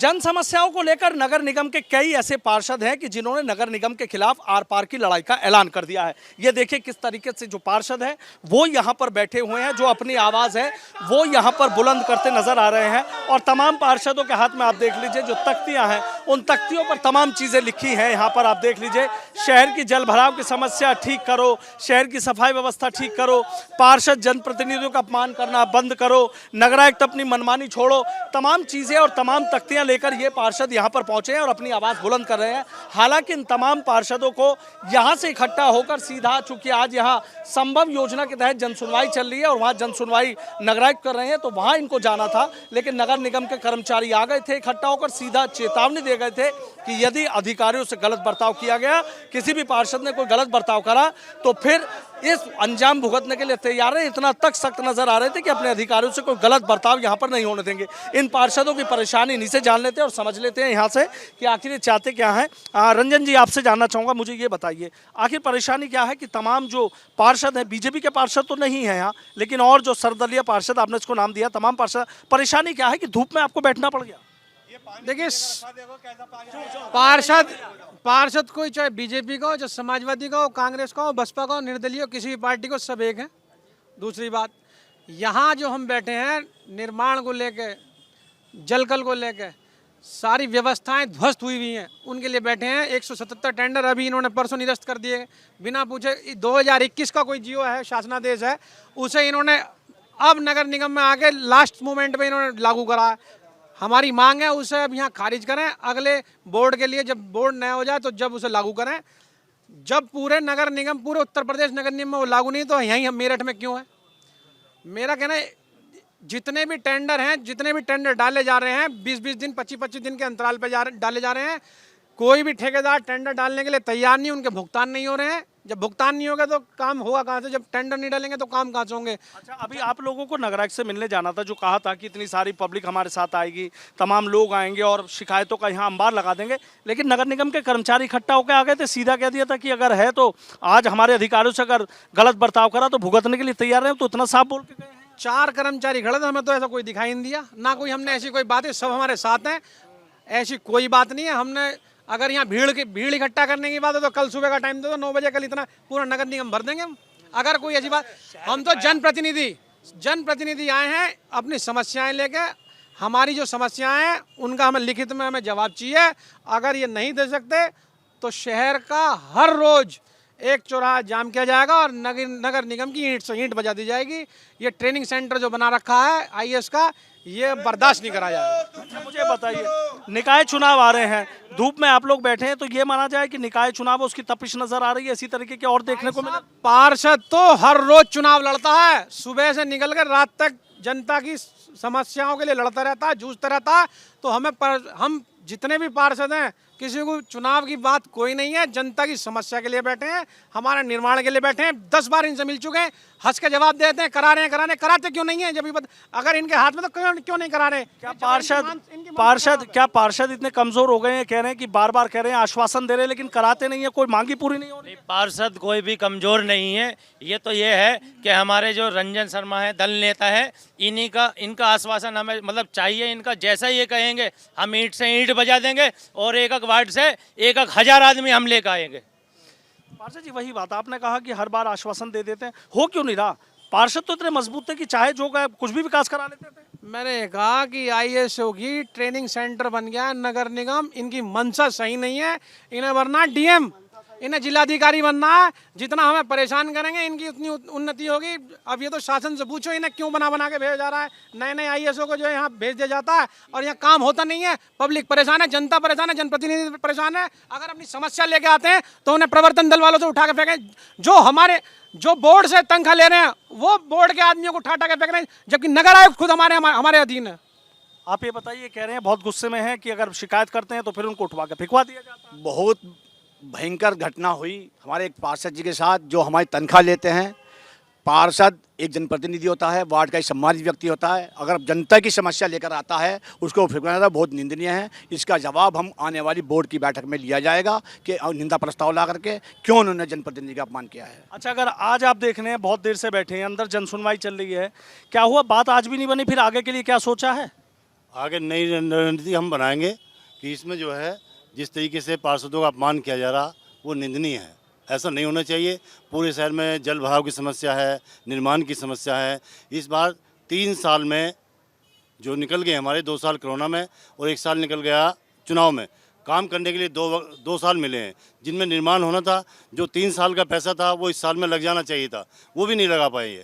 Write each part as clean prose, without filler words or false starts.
जन समस्याओं को लेकर नगर निगम के कई ऐसे पार्षद हैं कि जिन्होंने नगर निगम के खिलाफ आर पार की लड़ाई का ऐलान कर दिया है। ये देखिए किस तरीके से जो पार्षद हैं वो यहाँ पर बैठे हुए हैं, जो अपनी आवाज़ है वो यहाँ पर बुलंद करते नजर आ रहे हैं। और तमाम पार्षदों के हाथ में आप देख लीजिए जो तख्तियाँ हैं, उन तख्तियों पर तमाम चीज़ें लिखी हैं। यहाँ पर आप देख लीजिए, शहर की जल भराव की समस्या ठीक करो, शहर की सफाई व्यवस्था ठीक करो, पार्षद जनप्रतिनिधियों का अपमान करना बंद करो, नगरायुक्त अपनी मनमानी छोड़ो। तमाम चीज़ें और तमाम तख्तियाँ लेकर ये पार्षद यहाँ पर पहुंचे हैं और अपनी आवाज़ बुलंद कर रहे हैं। हालांकि इन तमाम पार्षदों को यहाँ से इकट्ठा होकर सीधा, चूंकि आज यहाँ संभव योजना के तहत जनसुनवाई चल रही है और वहाँ जनसुनवाई नगरायुक्त कर रहे हैं, तो वहाँ इनको जाना था। लेकिन नगर निगम के कर्मचारी आ गए थे इकट्ठा होकर, सीधा चेतावनी दे गए थे कि यदि अधिकारियों से गलत बर्ताव किया गया, किसी भी पार्षद ने कोई गलत बर्ताव करा, तो फिर इस अंजाम भुगतने के लिए तैयार है। इतना तक सख्त नजर आ रहे थे कि अपने अधिकारियों से कोई गलत बर्ताव यहाँ पर नहीं होने देंगे। इन पार्षदों की परेशानी इन्हीं से जान लेते हैं और समझ लेते हैं यहाँ से कि आखिर ये चाहते क्या हैं। रंजन जी, आपसे जानना चाहूँगा, मुझे ये बताइए आखिर परेशानी क्या है कि तमाम जो पार्षद हैं, बीजेपी के पार्षद तो नहीं है यहाँ, लेकिन और जो सर्वदलीय पार्षद, आपने इसको नाम दिया, तमाम पार्षद, परेशानी क्या है कि धूप में आपको बैठना पड़ गया? देखिए, पार्षद कोई, चाहे बीजेपी का हो, चाहे समाजवादी का हो, कांग्रेस का हो, बसपा का हो, निर्दलीय हो, किसी भी पार्टी को, सब एक है। दूसरी बात, यहाँ जो हम बैठे हैं निर्माण को लेके, जलकल को लेके सारी व्यवस्थाएं ध्वस्त हुई हुई हैं, उनके लिए बैठे हैं। 177 टेंडर अभी इन्होंने परसों निरस्त कर दिए बिना पूछे। 2021 का कोई जियो है, शासनादेश है, उसे इन्होंने अब नगर निगम में आके लास्ट मोमेंट में इन्होंने लागू करा है। हमारी मांग है उसे अब यहाँ खारिज करें, अगले बोर्ड के लिए, जब बोर्ड नया हो जाए तो जब उसे लागू करें। जब पूरे नगर निगम, पूरे उत्तर प्रदेश नगर निगम में वो लागू नहीं, तो यहीं हम मेरठ में क्यों है? मेरा कहना है जितने भी टेंडर हैं, जितने भी टेंडर डाले जा रहे हैं 20-20 दिन, 25-25 दिन के अंतराल पे डाले जा रहे हैं। कोई भी ठेकेदार टेंडर डालने के लिए तैयार नहीं, उनके भुगतान नहीं हो रहे हैं। जब भुगतान नहीं होगा तो काम होगा कहाँ से? जब टेंडर नहीं डालेंगे तो काम कहाँ से होंगे? अच्छा, अभी आप लोगों को नगरायुक्त से मिलने जाना था, जो कहा था कि इतनी सारी पब्लिक हमारे साथ आएगी, तमाम लोग आएंगे और शिकायतों का यहाँ अंबार लगा देंगे, लेकिन नगर निगम के कर्मचारी इकट्ठा होकर आ गए थे, सीधा कह दिया था कि अगर है तो आज हमारे अधिकारियों से अगर गलत बर्ताव करा तो भुगतने के लिए तैयार है। तो इतना साफ बोल के गए हैं। 4 कर्मचारी खड़े थे, हमें तो ऐसा कोई दिखाई नहीं दिया, ना कोई हमने ऐसी कोई बात है, सब हमारे साथ हैं, ऐसी कोई बात नहीं है। हमने अगर यहाँ भीड़ इकट्ठा करने की बात है तो कल सुबह का टाइम दे दो, 9 बजे, कल इतना पूरा नगर निगम भर देंगे हम। अगर कोई ऐसी बात, हम तो जनप्रतिनिधि आए हैं अपनी समस्याएं लेके। हमारी जो समस्याएं हैं उनका हमें लिखित में हमें जवाब चाहिए। अगर ये नहीं दे सकते तो शहर का हर रोज एक चौराहा जाम किया जाएगा और नगर निगम की ईंट से ईंट बजा दी जाएगी। ये ट्रेनिंग सेंटर जो बना रखा है आईएएस का, ये बर्दाश्त नहीं करा जाएगा। अच्छा, मुझे बताइए, निकाय चुनाव आ रहे हैं, धूप में आप लोग बैठे हैं, तो ये माना जाए कि निकाय चुनाव उसकी तपिश नजर आ रही है? इसी तरीके के और देखने को मिले? पार्षद तो हर रोज चुनाव लड़ता है, सुबह से निकल कर रात तक जनता की समस्याओं के लिए लड़ता रहता है, जूझता रहता है। तो हम जितने भी पार्षद हैं, किसी को चुनाव की बात कोई नहीं है, जनता की समस्या के लिए बैठे हैं, हमारे निर्माण के लिए बैठे हैं। 10 बार इनसे मिल चुके हैं, हंस के जवाब देते हैं करा रहे हैं, कराते क्यों नहीं है? जब अगर इनके हाथ में तो क्यों नहीं करा रहे? क्या पार्षद इतने कमजोर हो गए हैं, कह रहे हैं कि बार बार कह रहे हैं, आश्वासन दे रहे हैं, लेकिन कराते नहीं है, कोई मांगी पूरी नहीं हो रही? पार्षद कोई भी कमजोर नहीं है। ये तो ये है कि हमारे जो रंजन शर्मा है, दल नेता है, इनका आश्वासन हमें मतलब चाहिए। इनका जैसा ये कहेंगे हम ईंट से ईंट बजा देंगे और एक वार्ड से 1,000 आदमी हम लेकर आएंगे। पार्षद जी, वही बात आपने कहा कि हर बार आश्वासन दे देते हैं, हो क्यों नहीं रहा? पार्षद तो इतने मजबूत थे कि चाहे जो गए कुछ भी विकास करा लेते थे। मैंने कहा कि आईएएस होगी, ट्रेनिंग सेंटर बन गया है नगर निगम, इनकी मंशा सही नहीं है। इन्हें बनना डीएम, इन्हें जिलाधिकारी बनना है। जितना हमें परेशान करेंगे इनकी उतनी उन्नति होगी। अब ये तो शासन से पूछो इन्हें क्यों बना के भेजा जा रहा है। नए आईएएसओ को जो है यहाँ भेज दिया जाता है और यहाँ काम होता नहीं है। पब्लिक परेशान है, जनता परेशान है, जनप्रतिनिधि परेशान है। अगर अपनी समस्या लेके आते हैं तो उन्हें प्रवर्तन दल वालों से उठा के फेंकें। जो बोर्ड से तनख्वाह ले रहे हैं वो बोर्ड के आदमियों को उठा के फेंक रहे हैं, जबकि नगर आयुक्त खुद हमारे अधीन है। आप ये बताइए, कह रहे हैं बहुत गुस्से में हैं कि अगर शिकायत करते हैं तो फिर उनको उठवा के फेंकवा दिया जाता है। बहुत भयंकर घटना हुई हमारे एक पार्षद जी के साथ, जो हमारी तनख्वाह लेते हैं। पार्षद एक जनप्रतिनिधि होता है, वार्ड का एक सम्मानित व्यक्ति होता है। अगर जनता की समस्या लेकर आता है उसको फेंकना बहुत निंदनीय है। इसका जवाब हम आने वाली बोर्ड की बैठक में लिया जाएगा कि निंदा प्रस्ताव ला करके क्यों उन्होंने जनप्रतिनिधि का अपमान किया है। अच्छा, अगर आज आप देख रहे हैं बहुत देर से बैठे हैं, अंदर जनसुनवाई चल रही है, क्या हुआ? बात आज भी नहीं बनी, फिर आगे के लिए क्या सोचा है? आगे नई रणनीति हम बनाएंगे कि इसमें जो है जिस तरीके से पार्षदों का अपमान किया जा रहा वो निंदनीय है। ऐसा नहीं होना चाहिए। पूरे शहर में जल भराव की समस्या है, निर्माण की समस्या है। इस बार 3 साल में जो निकल गए हमारे 2 साल कोरोना में और 1 साल निकल गया चुनाव में, काम करने के लिए दो साल मिले हैं जिनमें निर्माण होना था। जो 3 साल का पैसा था वो इस साल में लग जाना चाहिए था, वो भी नहीं लगा पाए ये।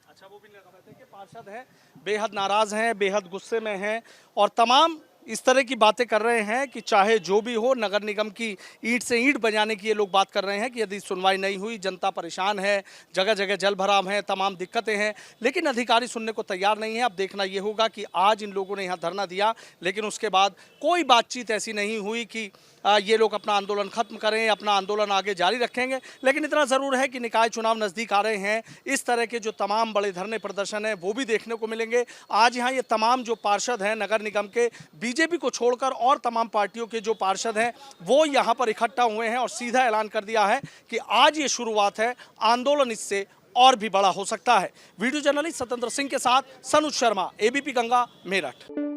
अच्छा, वो भी नहीं लगा पाए कि पार्षद हैं बेहद नाराज हैं, बेहद गुस्से में हैं और तमाम इस तरह की बातें कर रहे हैं कि चाहे जो भी हो, नगर निगम की ईंट से ईंट बजाने की ये लोग बात कर रहे हैं कि यदि सुनवाई नहीं हुई, जनता परेशान है, जगह जगह जल भराव है, तमाम दिक्कतें हैं, लेकिन अधिकारी सुनने को तैयार नहीं है। अब देखना ये होगा कि आज इन लोगों ने यहाँ धरना दिया, लेकिन उसके बाद कोई बातचीत ऐसी नहीं हुई कि ये लोग अपना आंदोलन खत्म करें, अपना आंदोलन आगे जारी रखेंगे। लेकिन इतना ज़रूर है कि निकाय चुनाव नज़दीक आ रहे हैं, इस तरह के जो तमाम बड़े धरने प्रदर्शन हैं वो भी देखने को मिलेंगे। आज यहाँ ये तमाम जो पार्षद हैं नगर निगम के, बीजेपी को छोड़कर और तमाम पार्टियों के जो पार्षद हैं वो यहाँ पर इकट्ठा हुए हैं और सीधा ऐलान कर दिया है कि आज ये शुरुआत है, आंदोलन इससे और भी बड़ा हो सकता है। वीडियो जर्नलिस्ट सत्येंद्र सिंह के साथ सनुज शर्मा, एबीपी गंगा, मेरठ।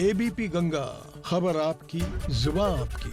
एबीपी गंगा, खबर आपकी, जुबान आपकी।